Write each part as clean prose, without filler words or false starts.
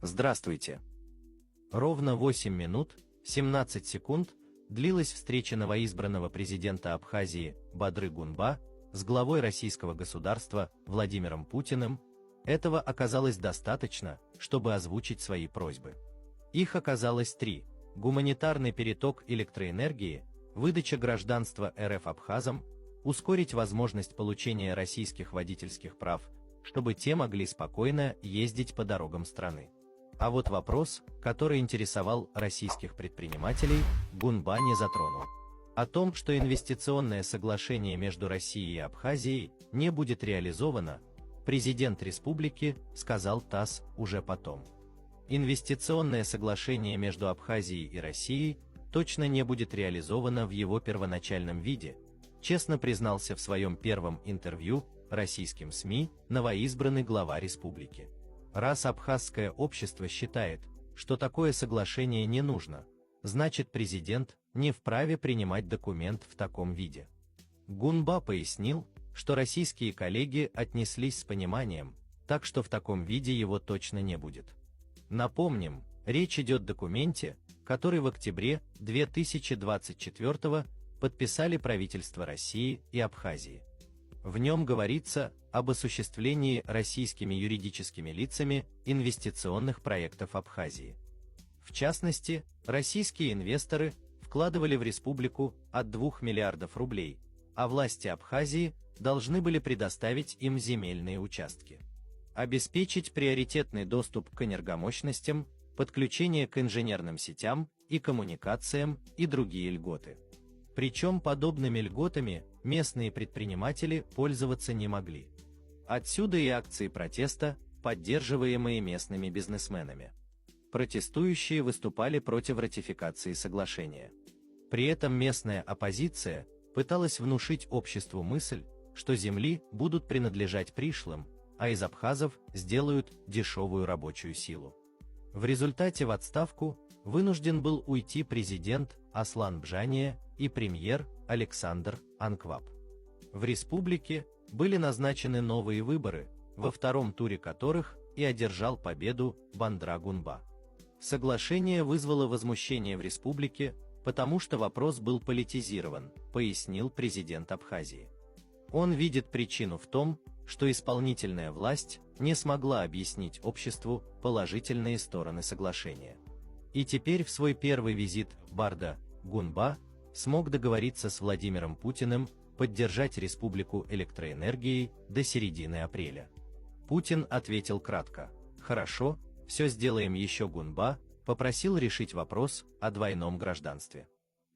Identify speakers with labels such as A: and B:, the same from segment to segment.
A: Здравствуйте. Ровно 8 минут, 17 секунд длилась встреча новоизбранного президента Абхазии Бадры Гунба с главой российского государства Владимиром Путиным. Этого оказалось достаточно, чтобы озвучить свои просьбы. Их оказалось три: гуманитарный переток электроэнергии, выдача гражданства РФ абхазам, ускорить возможность получения российских водительских прав, чтобы те могли спокойно ездить по дорогам страны. А вот вопрос, который интересовал российских предпринимателей, Гунба не затронул. О том, что инвестиционное соглашение между Россией и Абхазией не будет реализовано, президент республики сказал ТАСС уже потом. Инвестиционное соглашение между Абхазией и Россией точно не будет реализовано в его первоначальном виде, честно признался в своем первом интервью российским СМИ новоизбранный глава республики. Раз абхазское общество считает, что такое соглашение не нужно, значит президент не вправе принимать документ в таком виде. Гунба пояснил, что российские коллеги отнеслись с пониманием, так что в таком виде его точно не будет. Напомним, речь идет о документе, который в октябре 2024 подписали правительства России и Абхазии. В нем говорится об осуществлении российскими юридическими лицами инвестиционных проектов Абхазии. В частности, российские инвесторы вкладывали в республику от 2 миллиардов рублей, а власти Абхазии должны были предоставить им земельные участки. Обеспечить приоритетный доступ к энергомощностям, подключение к инженерным сетям и коммуникациям и другие льготы. Причем подобными льготами местные предприниматели пользоваться не могли. Отсюда и акции протеста, поддерживаемые местными бизнесменами. Протестующие выступали против ратификации соглашения. При этом местная оппозиция пыталась внушить обществу мысль, что земли будут принадлежать пришлым, а из абхазов сделают дешевую рабочую силу. В результате в отставку вынужден был уйти президент Аслан Бжания и премьер Александр Анкваб. В республике были назначены новые выборы, во втором туре которых и одержал победу Бандра Гунба. Соглашение вызвало возмущение в республике, потому что вопрос был политизирован, пояснил президент Абхазии. Он видит причину в том, что исполнительная власть не смогла объяснить обществу положительные стороны соглашения. И теперь в свой первый визит Бадра Гунба смог договориться с Владимиром Путиным поддержать республику электроэнергией до середины апреля. Путин ответил кратко: «Хорошо, все сделаем еще». Гунба попросил решить вопрос о двойном гражданстве.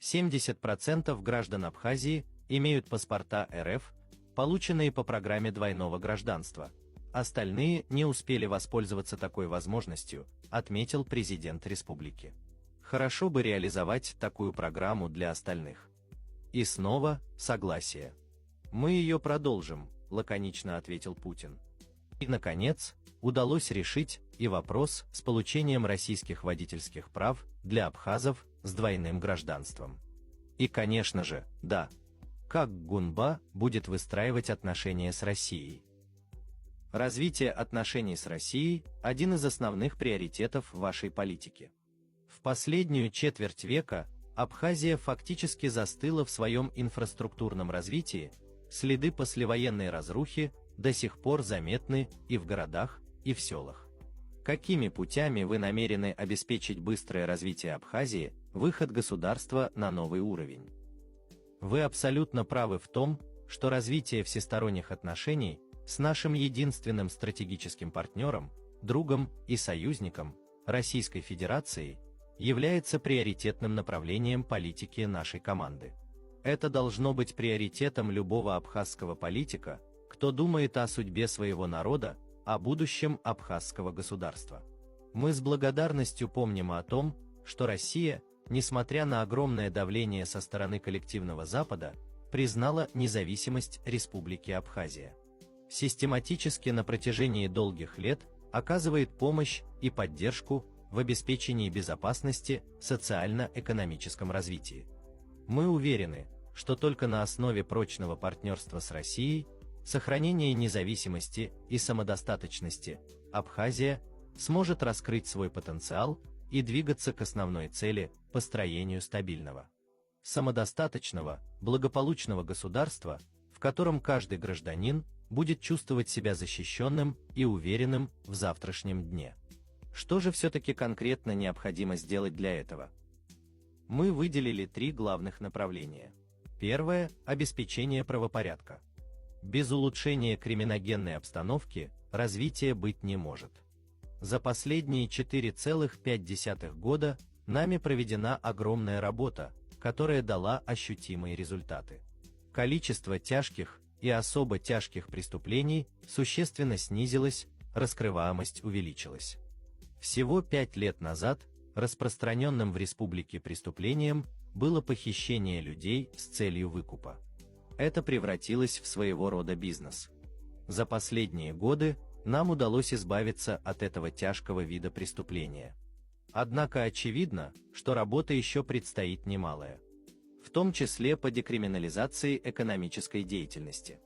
A: 70% граждан Абхазии имеют паспорта РФ, полученные по программе двойного гражданства. Остальные не успели воспользоваться такой возможностью, отметил президент республики. Хорошо бы реализовать такую программу для остальных. И снова согласие. Мы ее продолжим, лаконично ответил Путин. И, наконец, удалось решить и вопрос с получением российских водительских прав для абхазов с двойным гражданством. И, конечно же, да. Как Гунба будет выстраивать отношения с Россией? Развитие отношений с Россией – один из основных приоритетов вашей политики. В последнюю четверть века Абхазия фактически застыла в своем инфраструктурном развитии, следы послевоенной разрухи до сих пор заметны и в городах, и в селах. Какими путями вы намерены обеспечить быстрое развитие Абхазии, выход государства на новый уровень? Вы абсолютно правы в том, что развитие всесторонних отношений с нашим единственным стратегическим партнером, другом и союзником, Российской Федерацией, является приоритетным направлением политики нашей команды. Это должно быть приоритетом любого абхазского политика, кто думает о судьбе своего народа, о будущем абхазского государства. Мы с благодарностью помним о том, что Россия, несмотря на огромное давление со стороны коллективного Запада, признала независимость Республики Абхазия. Систематически на протяжении долгих лет оказывает помощь и поддержку в обеспечении безопасности, социально-экономическом развитии. Мы уверены, что только на основе прочного партнерства с Россией, сохранения независимости и самодостаточности, Абхазия сможет раскрыть свой потенциал и двигаться к основной цели – построению стабильного, самодостаточного, благополучного государства, в котором каждый гражданин будет чувствовать себя защищенным и уверенным в завтрашнем дне. Что же все-таки конкретно необходимо сделать для этого? Мы выделили 3 главных направления. Первое – обеспечение правопорядка. Без улучшения криминогенной обстановки развития быть не может. За последние 4,5 года нами проведена огромная работа, которая дала ощутимые результаты. Количество тяжких и особо тяжких преступлений существенно снизилось, раскрываемость увеличилась. Всего 5 лет назад распространенным в республике преступлением было похищение людей с целью выкупа. Это превратилось в своего рода бизнес. За последние годы нам удалось избавиться от этого тяжкого вида преступления. Однако очевидно, что работа еще предстоит немалая, в том числе по декриминализации экономической деятельности.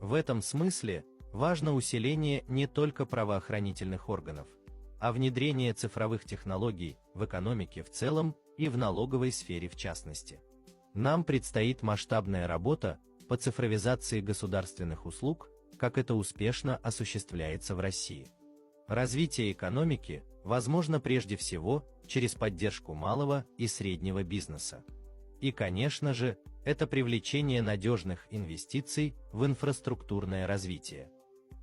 A: В этом смысле важно усиление не только правоохранительных органов, а внедрение цифровых технологий в экономике в целом и в налоговой сфере в частности. Нам предстоит масштабная работа по цифровизации государственных услуг, как это успешно осуществляется в России. Развитие экономики возможно прежде всего через поддержку малого и среднего бизнеса. И, конечно же, это привлечение надежных инвестиций в инфраструктурное развитие.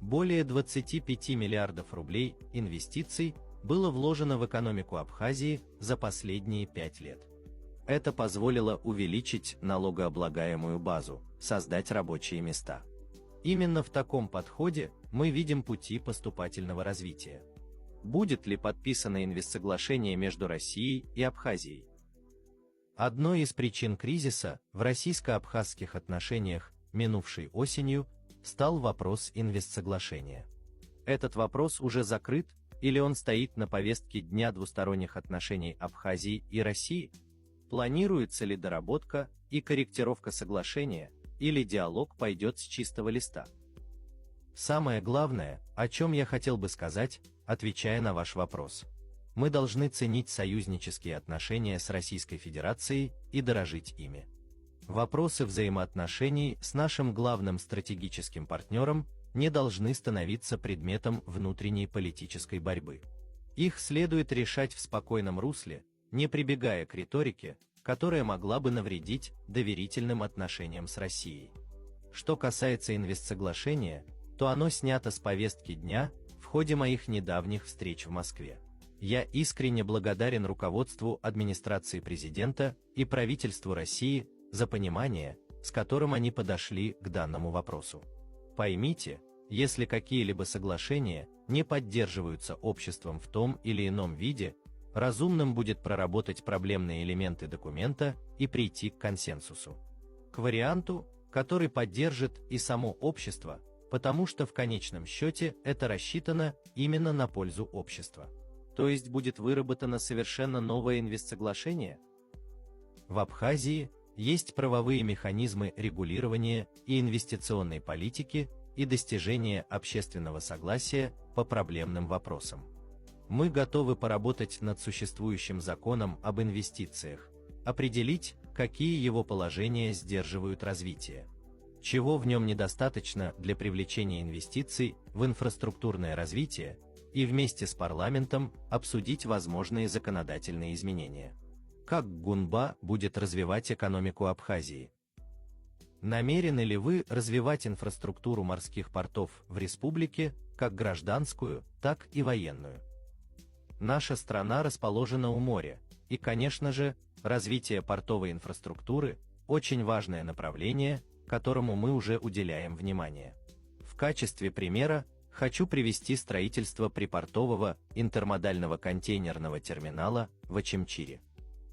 A: Более 25 миллиардов рублей инвестиций было вложено в экономику Абхазии за последние 5 лет. Это позволило увеличить налогооблагаемую базу, создать рабочие места. Именно в таком подходе мы видим пути поступательного развития. Будет ли подписано инвестсоглашение между Россией и Абхазией? Одной из причин кризиса в российско-абхазских отношениях минувшей осенью стал вопрос инвестсоглашения. Этот вопрос уже закрыт, или он стоит на повестке дня двусторонних отношений Абхазии и России? Планируется ли доработка и корректировка соглашения, или диалог пойдет с чистого листа? Самое главное, о чем я хотел бы сказать, отвечая на ваш вопрос. Мы должны ценить союзнические отношения с Российской Федерацией и дорожить ими. Вопросы взаимоотношений с нашим главным стратегическим партнером не должны становиться предметом внутренней политической борьбы. Их следует решать в спокойном русле, не прибегая к риторике, которая могла бы навредить доверительным отношениям с Россией. Что касается инвестсоглашения, то оно снято с повестки дня в ходе моих недавних встреч в Москве. Я искренне благодарен руководству администрации президента и правительству России за понимание, с которым они подошли к данному вопросу. Поймите, если какие-либо соглашения не поддерживаются обществом в том или ином виде, разумным будет проработать проблемные элементы документа и прийти к консенсусу. К варианту, который поддержит и само общество, потому что в конечном счете это рассчитано именно на пользу общества. То есть будет выработано совершенно новое инвестсоглашение? В Абхазии есть правовые механизмы регулирования и инвестиционной политики и достижения общественного согласия по проблемным вопросам. Мы готовы поработать над существующим законом об инвестициях, определить, какие его положения сдерживают развитие, чего в нем недостаточно для привлечения инвестиций в инфраструктурное развитие, и вместе с парламентом обсудить возможные законодательные изменения. Как Гунба будет развивать экономику Абхазии? Намерены ли вы развивать инфраструктуру морских портов в республике, как гражданскую, так и военную? Наша страна расположена у моря, и, конечно же, развитие портовой инфраструктуры – очень важное направление, которому мы уже уделяем внимание. В качестве примера хочу привести строительство припортового интермодального контейнерного терминала в Очимчире.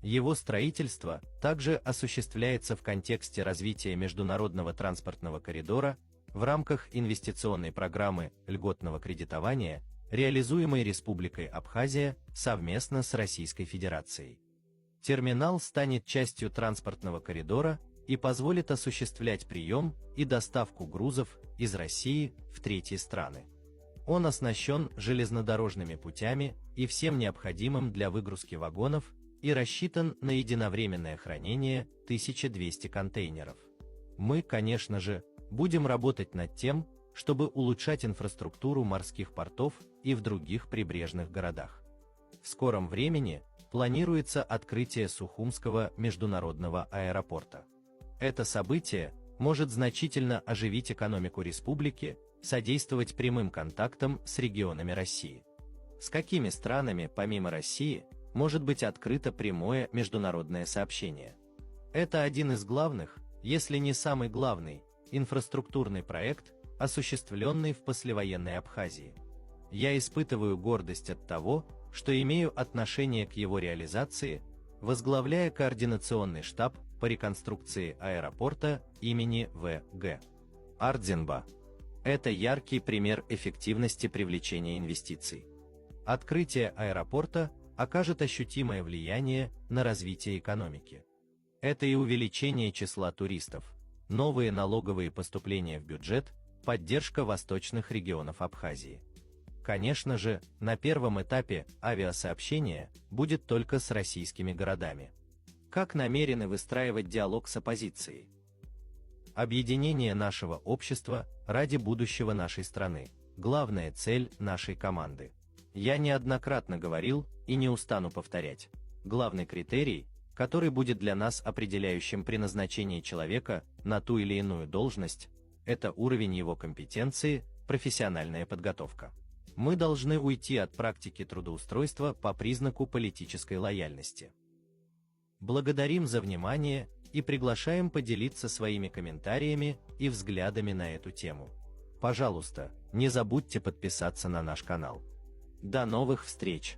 A: Его строительство также осуществляется в контексте развития международного транспортного коридора в рамках инвестиционной программы льготного кредитования, реализуемой Республикой Абхазия совместно с Российской Федерацией. Терминал станет частью транспортного коридора и позволит осуществлять прием и доставку грузов из России в третьи страны. Он оснащен железнодорожными путями и всем необходимым для выгрузки вагонов и рассчитан на единовременное хранение 1200 контейнеров. Мы, конечно же, будем работать над тем, чтобы улучшать инфраструктуру морских портов и в других прибрежных городах. В скором времени планируется открытие Сухумского международного аэропорта. Это событие может значительно оживить экономику республики, содействовать прямым контактам с регионами России. С какими странами, помимо России, может быть открыто прямое международное сообщение? Это один из главных, если не самый главный, инфраструктурный проект, осуществленный в послевоенной Абхазии. Я испытываю гордость от того, что имею отношение к его реализации, возглавляя координационный штаб по реконструкции аэропорта имени В.Г. Ардзинба. Это яркий пример эффективности привлечения инвестиций. Открытие аэропорта окажет ощутимое влияние на развитие экономики. Это и увеличение числа туристов, новые налоговые поступления в бюджет, поддержка восточных регионов Абхазии. Конечно же, на первом этапе авиасообщение будет только с российскими городами. Как намерены выстраивать диалог с оппозицией? Объединение нашего общества ради будущего нашей страны – главная цель нашей команды. Я неоднократно говорил и не устану повторять. Главный критерий, который будет для нас определяющим при назначении человека на ту или иную должность, это уровень его компетенции, профессиональная подготовка. Мы должны уйти от практики трудоустройства по признаку политической лояльности. Благодарим за внимание и приглашаем поделиться своими комментариями и взглядами на эту тему. Пожалуйста, не забудьте подписаться на наш канал. До новых встреч!